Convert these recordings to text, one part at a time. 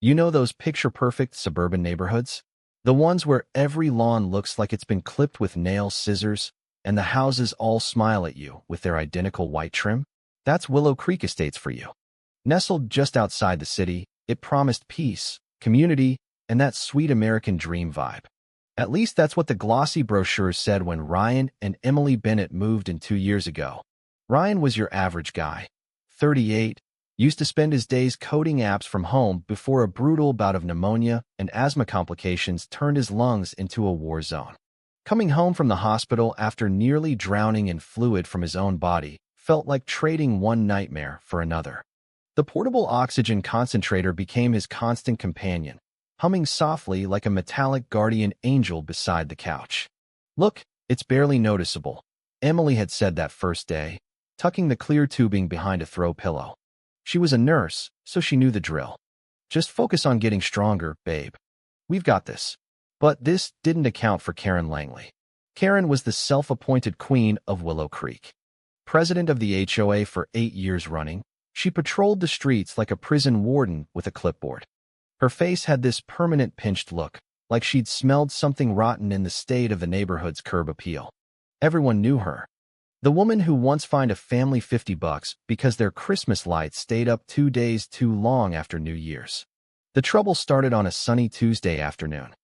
You know those picture-perfect suburban neighborhoods? The ones where every lawn looks like it's been clipped with nail scissors, and the houses all smile at you with their identical white trim? That's Willow Creek Estates for you. Nestled just outside the city, it promised peace, community, and that sweet American dream vibe. At least that's what the glossy brochures said when Ryan and Emily Bennett moved in 2 years ago. Ryan was your average guy, 38, used to spend his days coding apps from home before a brutal bout of pneumonia and asthma complications turned his lungs into a war zone. Coming home from the hospital after nearly drowning in fluid from his own body felt like trading one nightmare for another. The portable oxygen concentrator became his constant companion, humming softly like a metallic guardian angel beside the couch. "Look, it's barely noticeable," Emily had said that first day, tucking the clear tubing behind a throw pillow. She was a nurse, so she knew the drill. "Just focus on getting stronger, babe. We've got this." But this didn't account for Karen Langley. Karen was the self-appointed queen of Willow Creek. President of the HOA for 8 years running, she patrolled the streets like a prison warden with a clipboard. Her face had this permanent pinched look, like she'd smelled something rotten in the state of the neighborhood's curb appeal. Everyone knew her. The woman who once fined a family $50 because their Christmas lights stayed up 2 days too long after New Year's. The trouble started on a sunny Tuesday afternoon.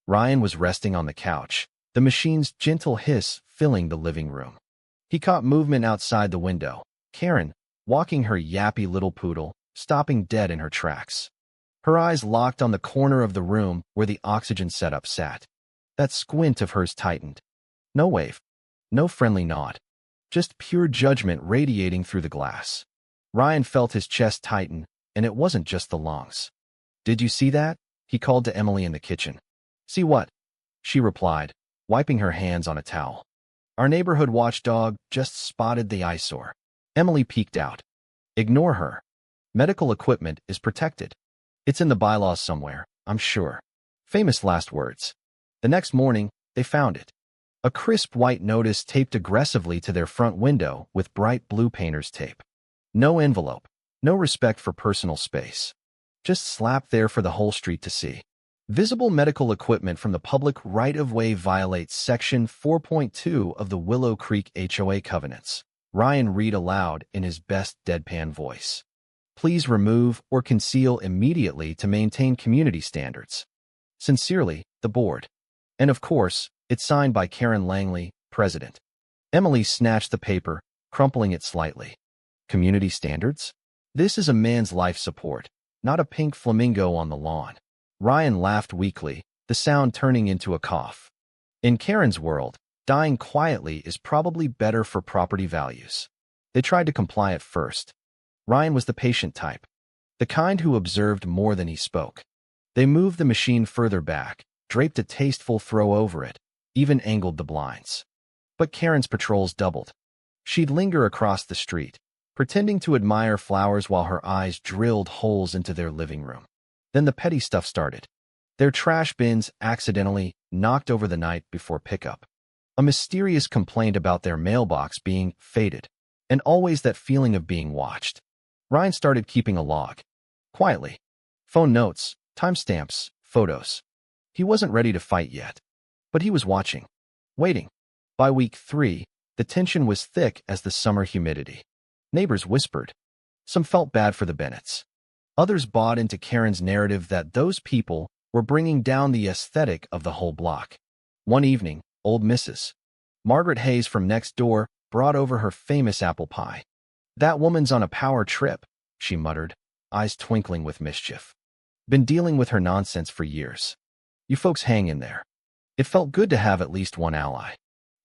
Ryan was resting on the couch, the machine's gentle hiss filling the living room. He caught movement outside the window. Karen, walking her yappy little poodle, stopping dead in her tracks. Her eyes locked on the corner of the room where the oxygen setup sat. That squint of hers tightened. No wave. No friendly nod. Just pure judgment radiating through the glass. Ryan felt his chest tighten, and it wasn't just the lungs. "Did you see that?" he called to Emily in the kitchen. "See what?" she replied, wiping her hands on a towel. "Our neighborhood watchdog just spotted the eyesore." Emily peeked out. "Ignore her. Medical equipment is protected. It's in the bylaws somewhere, I'm sure." Famous last words. The next morning, they found it. A crisp white notice taped aggressively to their front window with bright blue painter's tape. No envelope, no respect for personal space. Just slapped there for the whole street to see. Visible medical equipment from the public right-of-way violates Section 4.2 of the Willow Creek HOA covenants. Ryan read aloud in his best deadpan voice. "Please remove or conceal immediately to maintain community standards. Sincerely, the board." And of course, it's signed by Karen Langley, president. Emily snatched the paper, crumpling it slightly. Community standards? This is a man's life support, not a pink flamingo on the lawn. Ryan laughed weakly, the sound turning into a cough. In Karen's world, dying quietly is probably better for property values. They tried to comply at first. Ryan was the patient type, the kind who observed more than he spoke. They moved the machine further back, draped a tasteful throw over it, even angled the blinds. But Karen's patrols doubled. She'd linger across the street, pretending to admire flowers while her eyes drilled holes into their living room. Then the petty stuff started. Their trash bins accidentally knocked over the night before pickup. A mysterious complaint about their mailbox being faded, and always that feeling of being watched. Ryan started keeping a log. Quietly. Phone notes, timestamps, photos. He wasn't ready to fight yet. But he was watching. Waiting. By week 3, the tension was thick as the summer humidity. Neighbors whispered. Some felt bad for the Bennetts. Others bought into Karen's narrative that those people were bringing down the aesthetic of the whole block. One evening, old Mrs. Margaret Hayes from next door brought over her famous apple pie. "That woman's on a power trip," she muttered, eyes twinkling with mischief. "Been dealing with her nonsense for years. You folks hang in there." It felt good to have at least one ally.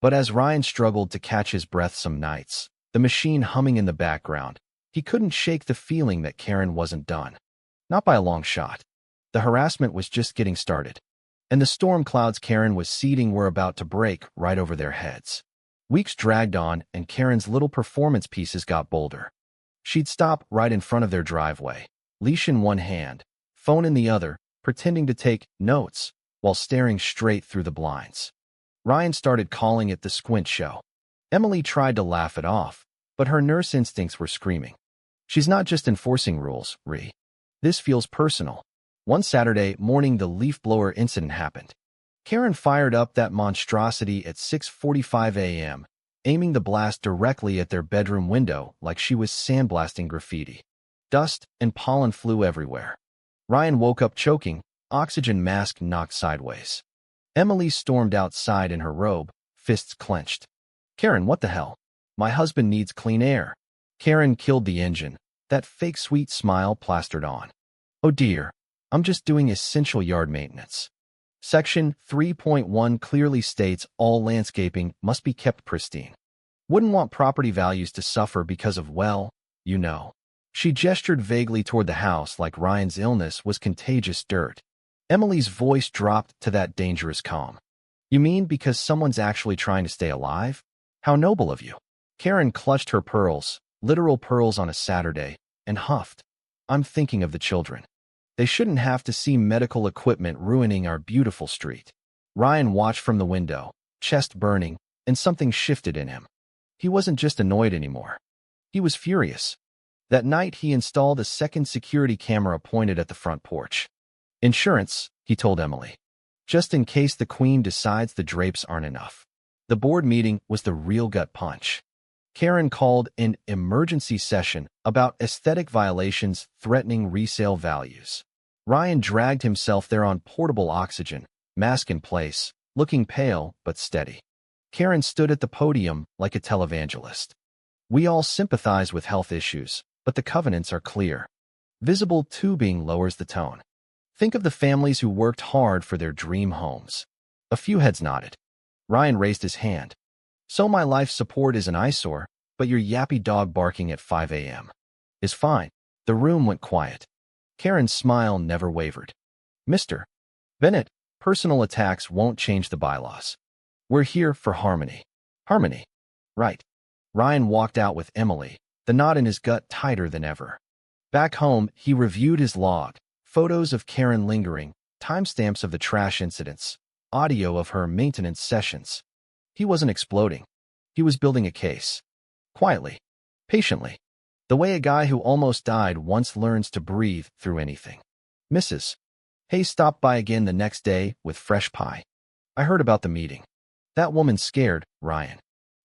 But as Ryan struggled to catch his breath some nights, the machine humming in the background, he couldn't shake the feeling that Karen wasn't done. Not by a long shot. The harassment was just getting started. And the storm clouds Karen was seeding were about to break right over their heads. Weeks dragged on, and Karen's little performance pieces got bolder. She'd stop right in front of their driveway, leash in one hand, phone in the other, pretending to take notes while staring straight through the blinds. Ryan started calling it the squint show. Emily tried to laugh it off, but her nurse instincts were screaming. "She's not just enforcing rules, Ree. This feels personal. One Saturday morning, the leaf blower incident happened. Karen fired up that monstrosity at 6:45 a.m., aiming the blast directly at their bedroom window like she was sandblasting graffiti. Dust and pollen flew everywhere. Ryan woke up choking, oxygen mask knocked sideways. Emily stormed outside in her robe, fists clenched. "Karen, what the hell? My husband needs clean air." Karen killed the engine, that fake sweet smile plastered on. "Oh dear, I'm just doing essential yard maintenance." Section 3.1 clearly states all landscaping must be kept pristine. Wouldn't want property values to suffer because of, well, you know. She gestured vaguely toward the house like Ryan's illness was contagious dirt. Emily's voice dropped to that dangerous calm. "You mean because someone's actually trying to stay alive? How noble of you." Karen clutched her pearls, literal pearls on a Saturday, and huffed. "I'm thinking of the children. They shouldn't have to see medical equipment ruining our beautiful street." Ryan watched from the window, chest burning, and something shifted in him. He wasn't just annoyed anymore. He was furious. That night, he installed a second security camera pointed at the front porch. "Insurance," he told Emily. "Just in case the queen decides the drapes aren't enough." The board meeting was the real gut punch. Karen called an emergency session about aesthetic violations threatening resale values. Ryan dragged himself there on portable oxygen, mask in place, looking pale but steady. Karen stood at the podium like a televangelist. "We all sympathize with health issues, but the covenants are clear. Visible tubing lowers the tone. Think of the families who worked hard for their dream homes." A few heads nodded. Ryan raised his hand. "So my life support is an eyesore, but your yappy dog barking at 5 a.m. is fine." The room went quiet. Karen's smile never wavered. "Mr. Bennett, personal attacks won't change the bylaws. We're here for harmony." "Harmony. Right." Ryan walked out with Emily, the knot in his gut tighter than ever. Back home, he reviewed his log, photos of Karen lingering, timestamps of the trash incidents, audio of her maintenance sessions. He wasn't exploding. He was building a case. Quietly. Patiently. The way a guy who almost died once learns to breathe through anything. Mrs. Hayes stopped by again the next day with fresh pie. "I heard about the meeting. That woman's scared, Ryan.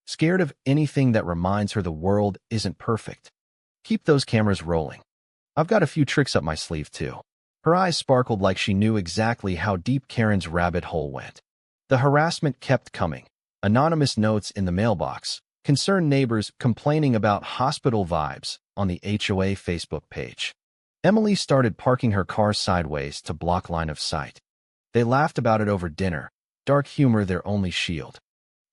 Scared of anything that reminds her the world isn't perfect. Keep those cameras rolling. I've got a few tricks up my sleeve, too." Her eyes sparkled like she knew exactly how deep Karen's rabbit hole went. The harassment kept coming. Anonymous notes in the mailbox, concerned neighbors complaining about hospital vibes on the HOA Facebook page. Emily started parking her car sideways to block line of sight. They laughed about it over dinner, dark humor their only shield.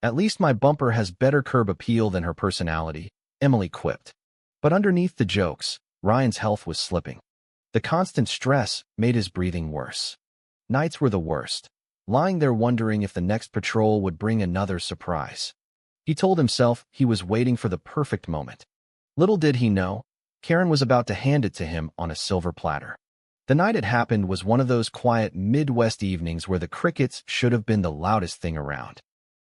"At least my bumper has better curb appeal than her personality," Emily quipped. But underneath the jokes, Ryan's health was slipping. The constant stress made his breathing worse. Nights were the worst, lying there wondering if the next patrol would bring another surprise. He told himself he was waiting for the perfect moment. Little did he know, Karen was about to hand it to him on a silver platter. The night it happened was one of those quiet Midwest evenings where the crickets should have been the loudest thing around.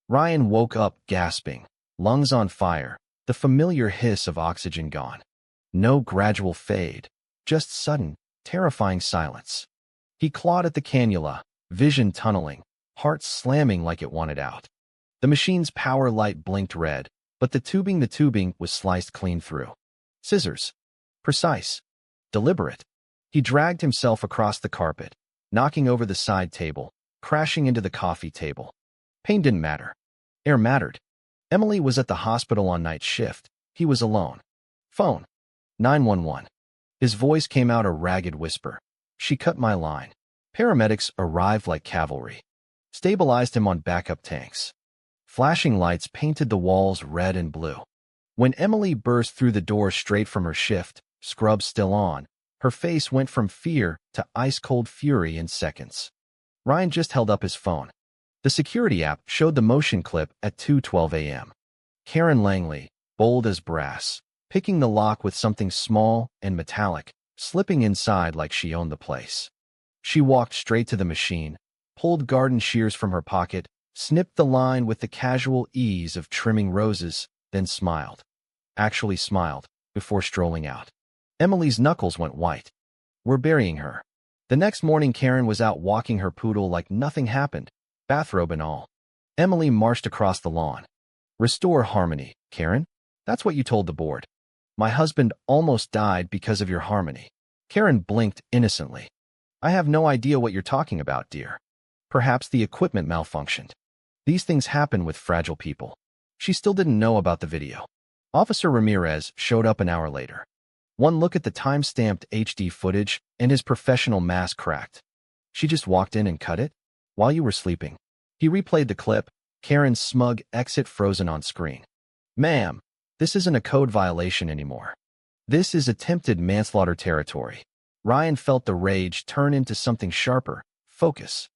Ryan woke up gasping, lungs on fire, the familiar hiss of oxygen gone. No gradual fade, just sudden, terrifying silence. He clawed at the cannula, vision tunneling, heart slamming like it wanted out. The machine's power light blinked red, but the tubing was sliced clean through. Scissors. Precise. Deliberate. He dragged himself across the carpet, knocking over the side table, crashing into the coffee table. Pain didn't matter. Air mattered. Emily was at the hospital on night shift. He was alone. "Phone. 911. His voice came out a ragged whisper. "She cut my line." Paramedics arrived like cavalry. Stabilized him on backup tanks. Flashing lights painted the walls red and blue. When Emily burst through the door straight from her shift, scrubs still on, her face went from fear to ice-cold fury in seconds. Ryan just held up his phone. The security app showed the motion clip at 2:12 a.m. Karen Langley, bold as brass, picking the lock with something small and metallic, slipping inside like she owned the place. She walked straight to the machine, pulled garden shears from her pocket, snipped the line with the casual ease of trimming roses, then smiled. Actually smiled, before strolling out. Emily's knuckles went white. "We're burying her." The next morning, Karen was out walking her poodle like nothing happened, bathrobe and all. Emily marched across the lawn. Restore harmony, Karen? That's what you told the board. My husband almost died because of your harmony. Karen blinked innocently. I have no idea what you're talking about, dear. Perhaps the equipment malfunctioned. These things happen with fragile people. She still didn't know about the video. Officer Ramirez showed up an hour later. One look at the time-stamped HD footage and his professional mask cracked. She just walked in and cut it? While you were sleeping. He replayed the clip, Karen's smug exit frozen on screen. Ma'am, this isn't a code violation anymore. This is attempted manslaughter territory. Ryan felt the rage turn into something sharper, focus.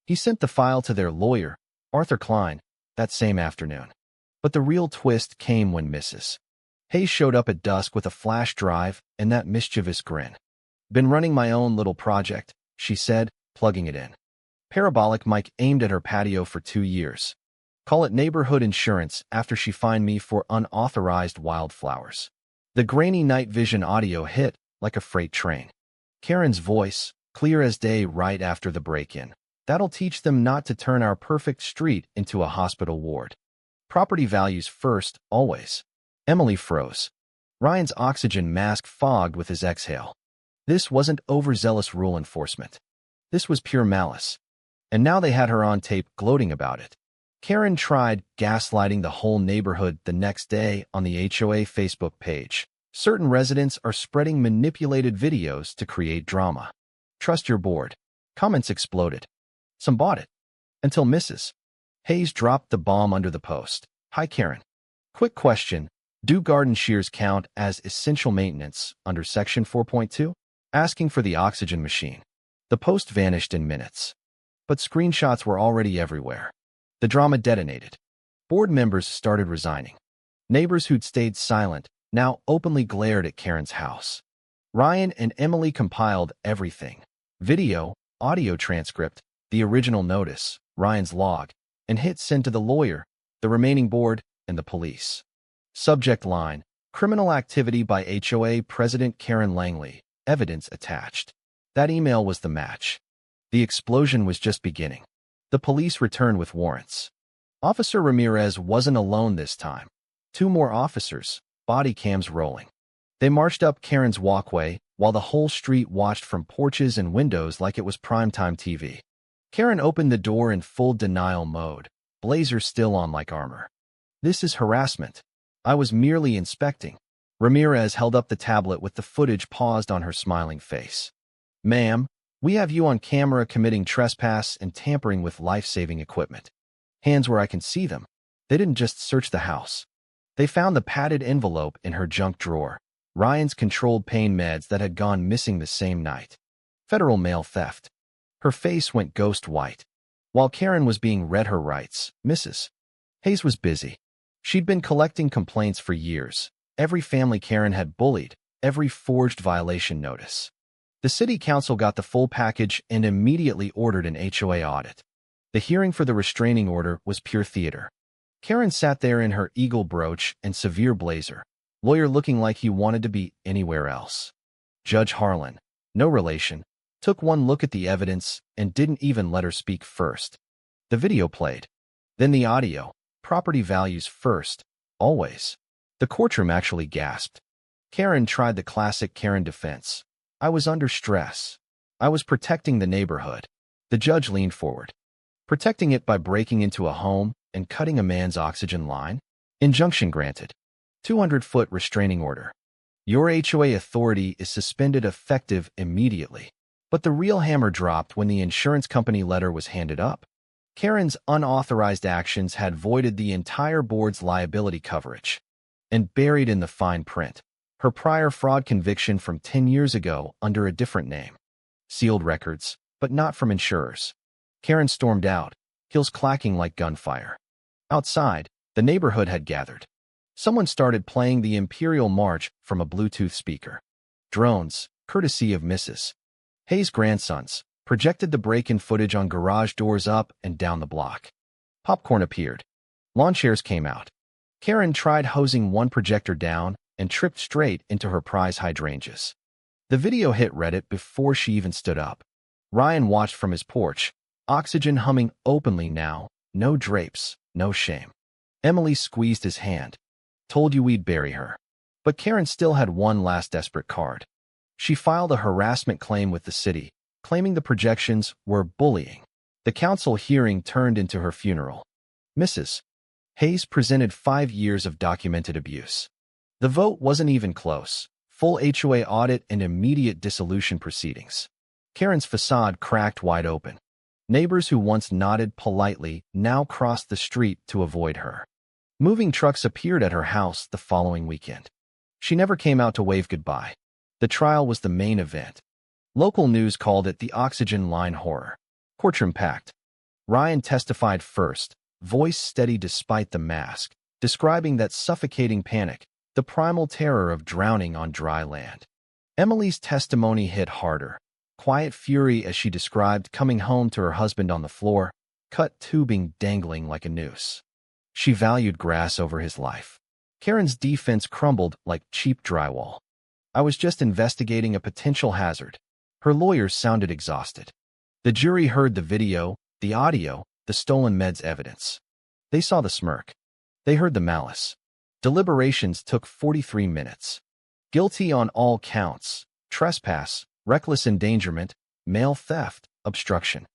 He sent the file to their lawyer, Arthur Klein, that same afternoon. But the real twist came when Mrs. Hayes showed up at dusk with a flash drive and that mischievous grin. Been running my own little project, she said, plugging it in. Parabolic mic aimed at her patio for 2 years. Call it neighborhood insurance after she fined me for unauthorized wildflowers. The grainy night vision audio hit like a freight train. Karen's voice, clear as day right after the break-in. That'll teach them not to turn our perfect street into a hospital ward. Property values first, always. Emily froze. Ryan's oxygen mask fogged with his exhale. This wasn't overzealous rule enforcement. This was pure malice. And now they had her on tape gloating about it. Karen tried gaslighting the whole neighborhood the next day on the HOA Facebook page. Certain residents are spreading manipulated videos to create drama. Trust your board. Comments exploded. Some bought it. Until Mrs. Hayes dropped the bomb under the post. Hi, Karen. Quick question. Do garden shears count as essential maintenance under Section 4.2? Asking for the oxygen machine. The post vanished in minutes. But screenshots were already everywhere. The drama detonated. Board members started resigning. Neighbors who'd stayed silent now openly glared at Karen's house. Ryan and Emily compiled everything. Video, audio transcript, the original notice, Ryan's log, and hit send to the lawyer, the remaining board, and the police. Subject line, criminal activity by HOA President Karen Langley, evidence attached. That email was the match. The explosion was just beginning. The police returned with warrants. Officer Ramirez wasn't alone this time. 2 more officers, body cams rolling. They marched up Karen's walkway while the whole street watched from porches and windows like it was primetime TV. Karen opened the door in full denial mode, blazer still on like armor. This is harassment. I was merely inspecting. Ramirez held up the tablet with the footage paused on her smiling face. Ma'am, we have you on camera committing trespass and tampering with life-saving equipment. Hands where I can see them. They didn't just search the house. They found the padded envelope in her junk drawer, Ryan's controlled pain meds that had gone missing the same night. Federal mail theft. Her face went ghost white. While Karen was being read her rights, Mrs. Hayes was busy. She'd been collecting complaints for years. Every family Karen had bullied, every forged violation notice. The city council got the full package and immediately ordered an HOA audit. The hearing for the restraining order was pure theater. Karen sat there in her eagle brooch and severe blazer, lawyer looking like he wanted to be anywhere else. Judge Harlan, no relation, took one look at the evidence and didn't even let her speak first. The video played. Then the audio. Property values first, always. The courtroom actually gasped. Karen tried the classic Karen defense. I was under stress. I was protecting the neighborhood. The judge leaned forward. Protecting it by breaking into a home and cutting a man's oxygen line? Injunction granted. 200-foot restraining order. Your HOA authority is suspended effective immediately. But the real hammer dropped when the insurance company letter was handed up. Karen's unauthorized actions had voided the entire board's liability coverage. And buried in the fine print, her prior fraud conviction from 10 years ago under a different name. Sealed records, but not from insurers. Karen stormed out, heels clacking like gunfire. Outside, the neighborhood had gathered. Someone started playing the Imperial March from a Bluetooth speaker. Drones, courtesy of Mrs. Hayes' grandsons, projected the break-in footage on garage doors up and down the block. Popcorn appeared. Lawn chairs came out. Karen tried hosing one projector down and tripped straight into her prize hydrangeas. The video hit Reddit before she even stood up. Ryan watched from his porch, oxygen humming openly now, no drapes, no shame. Emily squeezed his hand. Told you we'd bury her. But Karen still had one last desperate card. She filed a harassment claim with the city, claiming the projections were bullying. The council hearing turned into her funeral. Mrs. Hayes presented 5 years of documented abuse. The vote wasn't even close. Full HOA audit and immediate dissolution proceedings. Karen's facade cracked wide open. Neighbors who once nodded politely now crossed the street to avoid her. Moving trucks appeared at her house the following weekend. She never came out to wave goodbye. The trial was the main event. Local news called it the oxygen line horror. Courtroom packed. Ryan testified first, voice steady despite the mask, describing that suffocating panic, the primal terror of drowning on dry land. Emily's testimony hit harder. Quiet fury as she described coming home to her husband on the floor, cut tubing dangling like a noose. She valued grass over his life. Karen's defense crumbled like cheap drywall. I was just investigating a potential hazard. Her lawyers sounded exhausted. The jury heard the video, the audio, the stolen meds evidence. They saw the smirk. They heard the malice. Deliberations took 43 minutes. Guilty on all counts: trespass, reckless endangerment, mail theft, obstruction.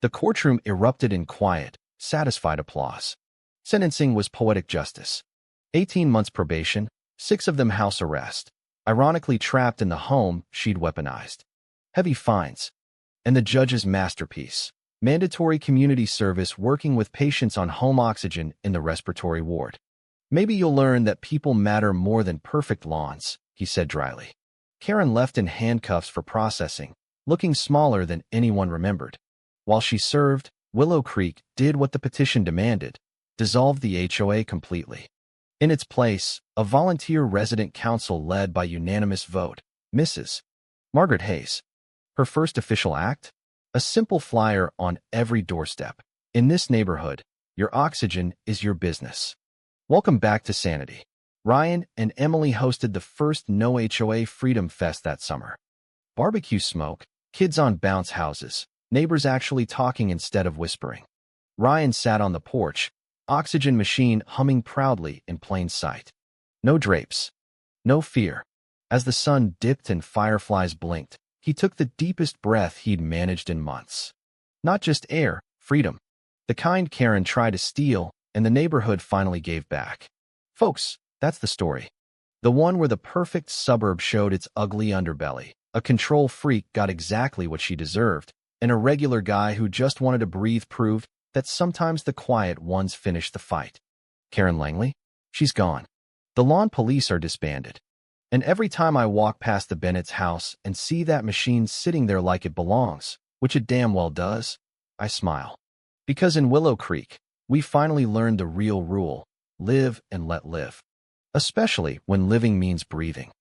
The courtroom erupted in quiet, satisfied applause. Sentencing was poetic justice. 18 months probation, 6 of them house arrest. Ironically trapped in the home she'd weaponized. Heavy fines. And the judge's masterpiece: mandatory community service working with patients on home oxygen in the respiratory ward. Maybe you'll learn that people matter more than perfect lawns, he said dryly. Karen left in handcuffs for processing, looking smaller than anyone remembered. While she served, Willow Creek did what the petition demanded: dissolved the HOA completely. In its place, a volunteer resident council led by unanimous vote, Mrs. Margaret Hayes. Her first official act? A simple flyer on every doorstep. In this neighborhood, your oxygen is your business. Welcome back to sanity. Ryan and Emily hosted the first No HOA Freedom Fest that summer. Barbecue smoke, kids on bounce houses, neighbors actually talking instead of whispering. Ryan sat on the porch, oxygen machine humming proudly in plain sight. No drapes. No fear. As the sun dipped and fireflies blinked, he took the deepest breath he'd managed in months. Not just air, freedom. The kind Karen tried to steal, and the neighborhood finally gave back. Folks, that's the story. The one where the perfect suburb showed its ugly underbelly. A control freak got exactly what she deserved, and a regular guy who just wanted to breathe proved that sometimes the quiet ones finish the fight. Karen Langley? She's gone. The lawn police are disbanded. And every time I walk past the Bennett's house and see that machine sitting there like it belongs, which it damn well does, I smile. Because in Willow Creek, we finally learned the real rule: live and let live. Especially when living means breathing.